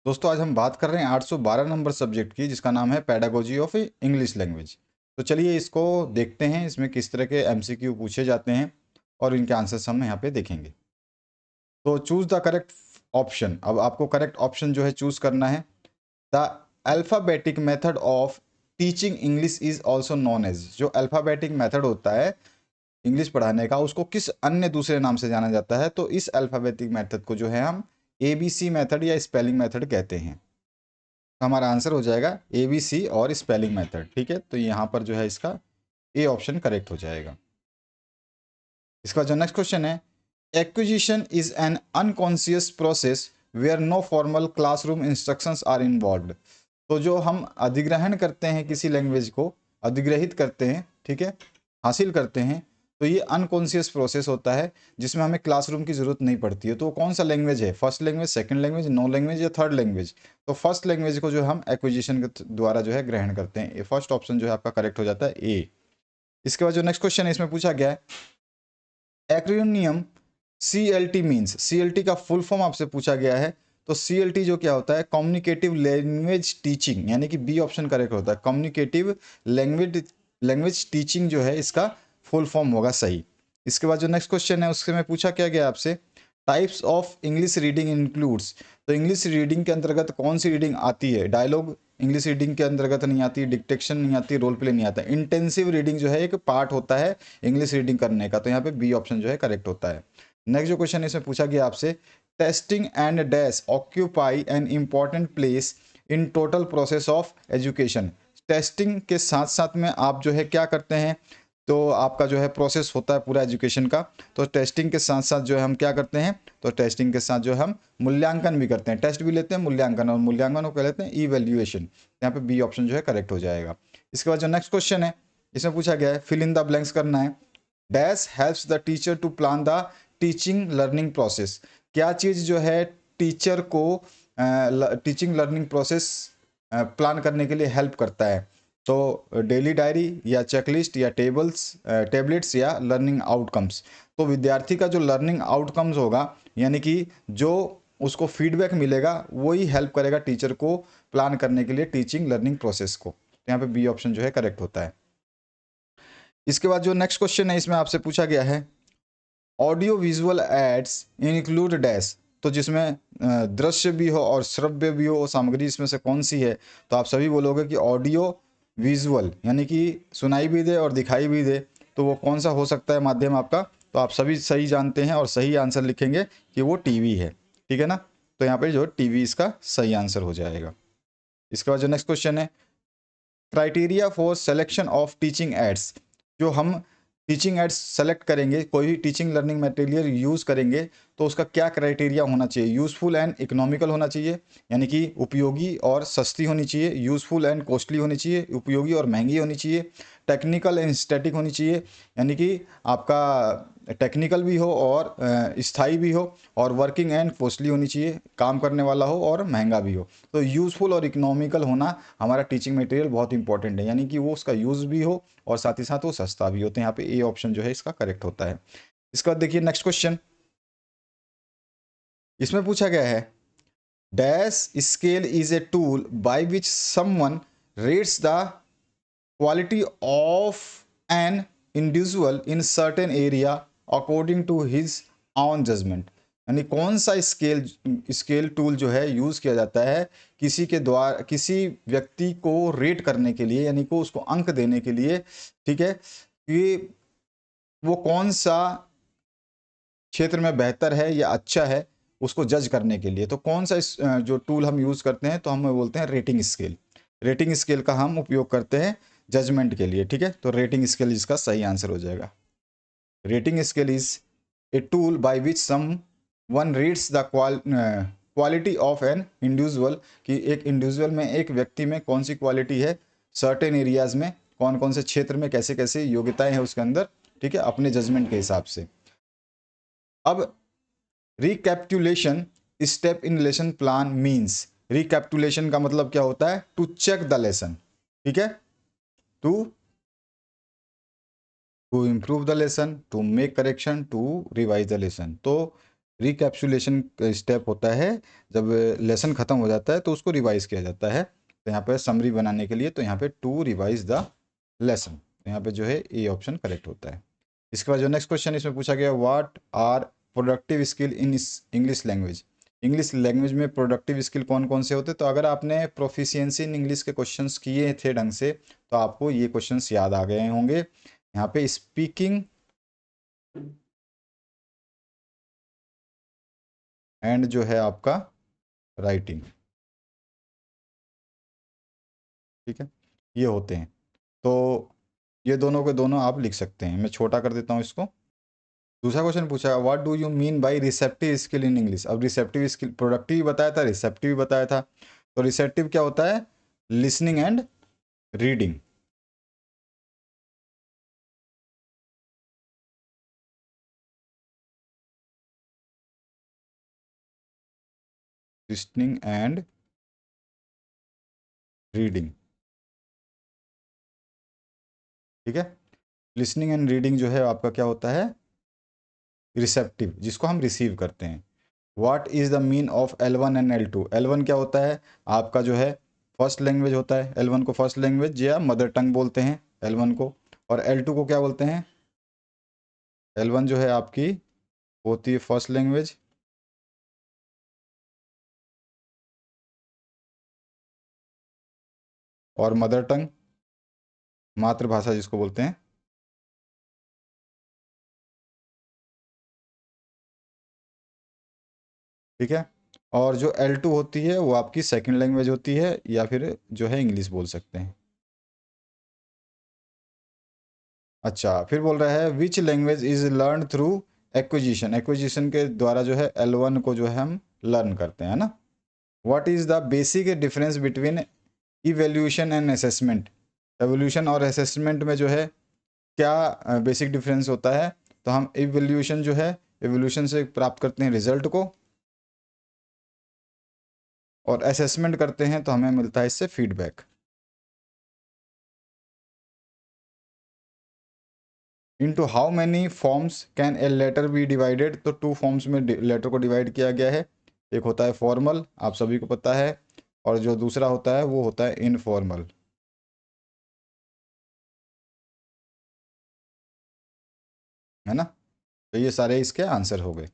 दोस्तों आज हम बात कर रहे हैं 812 नंबर सब्जेक्ट की, जिसका नाम है पेडागोजी ऑफ इंग्लिश लैंग्वेज। तो चलिए इसको देखते हैं, इसमें किस तरह के एमसीक्यू पूछे जाते हैं और इनके आंसर्स हम यहाँ पे देखेंगे। तो चूज द करेक्ट ऑप्शन। अब आपको करेक्ट ऑप्शन जो है चूज करना है। The alphabetic method of teaching English is also known as. जो अल्फ़ाबेटिक मेथड होता है इंग्लिश पढ़ाने का, उसको किस अन्य दूसरे नाम से जाना जाता है? तो इस अल्फ़ाबेटिक मेथड को जो है हम एबीसी मेथड या स्पेलिंग मेथड कहते हैं। तो हमारा आंसर हो जाएगा ए बी सी और स्पेलिंग मेथड। ठीक है, तो यहाँ पर जो है इसका ए ऑप्शन करेक्ट हो जाएगा। इसका जो नेक्स्ट क्वेश्चन है, acquisition is an unconscious process where no formal classroom instructions are involved. तो जो हम अधिग्रहण करते हैं, किसी लैंग्वेज को अधिग्रहित करते हैं, ठीक है, हासिल करते हैं, तो ये अनकॉन्शियस प्रोसेस होता है जिसमें हमें क्लासरूम की जरूरत नहीं पड़ती है। तो वो कौन सा लैंग्वेज है? First language, second language, no language या थर्ड लैंग्वेज? तो फर्स्ट लैंग्वेज को जो हम एक्विजिशन के द्वारा जो है ग्रहण करते हैं। ये फर्स्ट ऑप्शन जो है आपका करेक्ट हो जाता है ए। इसके बाद जो नेक्स्ट क्वेश्चन है इसमें पूछा गया है, एक्रोनियम CLT मीन्स। CLT का फुल फॉर्म आपसे पूछा गया है। तो CLT जो क्या होता है, कम्युनिकेटिव लैंग्वेज टीचिंग, यानी कि बी ऑप्शन करेक्ट होता है। कम्युनिकेटिव लैंग्वेज टीचिंग जो है इसका फुल फॉर्म होगा सही। इसके बाद जो नेक्स्ट क्वेश्चन है उसके में पूछा क्या गया आपसे, types of English reading includes. तो इंग्लिश रीडिंग के अंतर्गत कौन सी रीडिंग आती है? डायलॉग इंग्लिश रीडिंग के अंतर्गत नहीं आती, डिक्टेशन नहीं आती, रोल प्ले नहीं आता। इंटेंसिव रीडिंग जो है एक पार्ट होता है इंग्लिश रीडिंग करने का। तो यहाँ पे बी ऑप्शन जो है करेक्ट होता है। नेक्स्ट जो क्वेश्चन इसमें पूछा गया आपसे, testing and dash occupy an important place in total process of education. Testing के साथ साथ में आप जो है क्या करते हैं, तो आपका जो है प्रोसेस होता है पूरा एजुकेशन का। तो टेस्टिंग के साथ साथ जो है हम क्या करते हैं, तो टेस्टिंग के साथ जो हम मूल्यांकन भी करते हैं। टेस्ट भी लेते हैं, मूल्यांकन, और मूल्यांकन को कह लेते हैं इवैल्यूएशन। यहाँ पे बी ऑप्शन जो है करेक्ट हो जाएगा। इसके बाद जो नेक्स्ट क्वेश्चन है इसमें पूछा गया है, फिल इन द ब्लैंक्स करना है। Dash helps the teacher to plan the teaching learning process. क्या चीज़ जो है टीचर को टीचिंग लर्निंग प्रोसेस प्लान करने के लिए हेल्प करता है? तो डेली डायरी या चेकलिस्ट या टेबलेट्स या लर्निंग आउटकम्स। तो विद्यार्थी का जो लर्निंग आउटकम्स होगा, यानी कि जो उसको फीडबैक मिलेगा, वही हेल्प करेगा टीचर को प्लान करने के लिए टीचिंग लर्निंग प्रोसेस को। तो यहाँ पे बी ऑप्शन जो है करेक्ट होता है। इसके बाद जो नेक्स्ट क्वेश्चन है इसमें आपसे पूछा गया है, audio visual aids include dash. तो जिसमें दृश्य भी हो और श्रव्य भी हो सामग्री, इसमें से कौन सी है? तो आप सभी बोलोगे कि ऑडियो विजुअल, यानी कि सुनाई भी दे और दिखाई भी दे। तो वो कौन सा हो सकता है माध्यम आपका? तो आप सभी सही जानते हैं और सही आंसर लिखेंगे कि वो टीवी है। ठीक है ना? तो यहाँ पे जो टीवी इसका सही आंसर हो जाएगा। इसके बाद जो नेक्स्ट क्वेश्चन है, criteria for selection of teaching ads. जो हम टीचिंग एड्स सेलेक्ट करेंगे, कोई भी टीचिंग लर्निंग मटेरियल यूज़ करेंगे, तो उसका क्या क्राइटेरिया होना चाहिए? यूज़फुल एंड इकोनॉमिकल होना चाहिए, यानी कि उपयोगी और सस्ती होनी चाहिए। यूज़फुल एंड कॉस्टली होनी चाहिए, उपयोगी और महंगी होनी चाहिए। टेक्निकल एंड स्टैटिक होनी चाहिए, यानी कि आपका टेक्निकल भी हो और स्थायी भी हो, और वर्किंग एंड कॉस्टली होनी चाहिए, काम करने वाला हो और महंगा भी हो। तो यूज़फुल और इकोनॉमिकल होना हमारा टीचिंग मटेरियल बहुत इंपॉर्टेंट है, यानी कि वो उसका यूज़ भी हो और साथ ही साथ वो सस्ता भी हो। तो यहाँ पे ए ऑप्शन जो है इसका करेक्ट होता है। इसका देखिए नेक्स्ट क्वेश्चन, इसमें पूछा गया है, dash scale is a tool by which someone rates the quality of an individual in certain area according to his own judgement. यानी कौन सा स्केल टूल जो है यूज़ किया जाता है किसी के द्वारा किसी व्यक्ति को रेट करने के लिए, यानी को उसको अंक देने के लिए। ठीक है, कि वो कौन सा क्षेत्र में बेहतर है या अच्छा है, उसको जज करने के लिए। तो कौन सा जो टूल हम यूज़ करते हैं, तो हम बोलते हैं रेटिंग स्केल। रेटिंग स्केल का हम उपयोग करते हैं जजमेंट के लिए। ठीक है, तो रेटिंग स्केल इसका सही आंसर हो जाएगा। Rating scale is a tool by which someone reads the quality of an individual, कि एक इंडिविजुअल में, एक व्यक्ति में कौन सी क्वालिटी है, सर्टेन एरियाज में, कौन कौन से क्षेत्र में कैसे कैसे योग्यताएं हैं उसके अंदर। ठीक है, अपने जजमेंट के हिसाब से। अब recapitulation step in lesson plan means. Recapitulation का मतलब क्या होता है? To check the lesson. ठीक है, to to improve the lesson, to make correction, to revise the lesson. तो रिकैप्सुलेशन स्टेप होता है, जब लेसन ख़त्म हो जाता है तो उसको रिवाइज किया जाता है। तो यहाँ पे समरी बनाने के लिए, तो यहाँ पे टू रिवाइज द लेसन, तो यहाँ पे जो है ए ऑप्शन करेक्ट होता है। इसके बाद जो नेक्स्ट क्वेश्चन इसमें पूछा गया, what are productive skill in English language. English language में प्रोडक्टिव स्किल कौन कौन से होते हैं। तो अगर आपने प्रोफिशिएंसी इन इंग्लिश के क्वेश्चंस किए थे ढंग से, तो आपको ये क्वेश्चंस याद आ गए होंगे। यहाँ पे स्पीकिंग एंड जो है आपका राइटिंग, ठीक है, ये होते हैं। तो ये दोनों के दोनों आप लिख सकते हैं। मैं छोटा कर देता हूँ इसको। दूसरा क्वेश्चन पूछा, what do you mean by receptive skill in English. अब रिसेप्टिव स्किल, प्रोडक्टिव भी बताया था, रिसेप्टिव भी बताया था। तो रिसेप्टिव क्या होता है, listening and reading. Listening and reading, ठीक है। लिसनिंग एंड रीडिंग जो है आपका क्या होता है, रिसेप्टिव, जिसको हम रिसीव करते हैं। What is the mean of L1 and L2। L1 क्या होता है, आपका जो है फर्स्ट लैंग्वेज होता है। L1 को फर्स्ट लैंग्वेज या मदर टंग बोलते हैं L1 को, और L2 को क्या बोलते हैं, L1 जो है आपकी होती है फर्स्ट लैंग्वेज, और मदर टंग, मातृभाषा जिसको बोलते हैं, ठीक है। और जो L2 होती है वो आपकी सेकंड लैंग्वेज होती है, या फिर जो है इंग्लिश बोल सकते हैं। अच्छा, फिर बोल रहा है which language is learn through acquisition. Acquisition के द्वारा जो है L1 को जो है हम लर्न करते हैं ना। What is the basic difference between evaluation and assessment. Evolution और असेसमेंट में जो है क्या बेसिक डिफरेंस होता है। तो हम इवेल्यूशन जो है, एवोल्यूशन से प्राप्त करते हैं रिजल्ट को, और असेसमेंट करते हैं तो हमें मिलता है इससे feedback. Into how many forms can a letter be divided. तो टू फॉर्म्स में लेटर को डिवाइड किया गया है। एक होता है फॉर्मल, आप सभी को पता है, और जो दूसरा होता है वो होता है इनफॉर्मल, है ना। तो ये सारे इसके आंसर हो गए।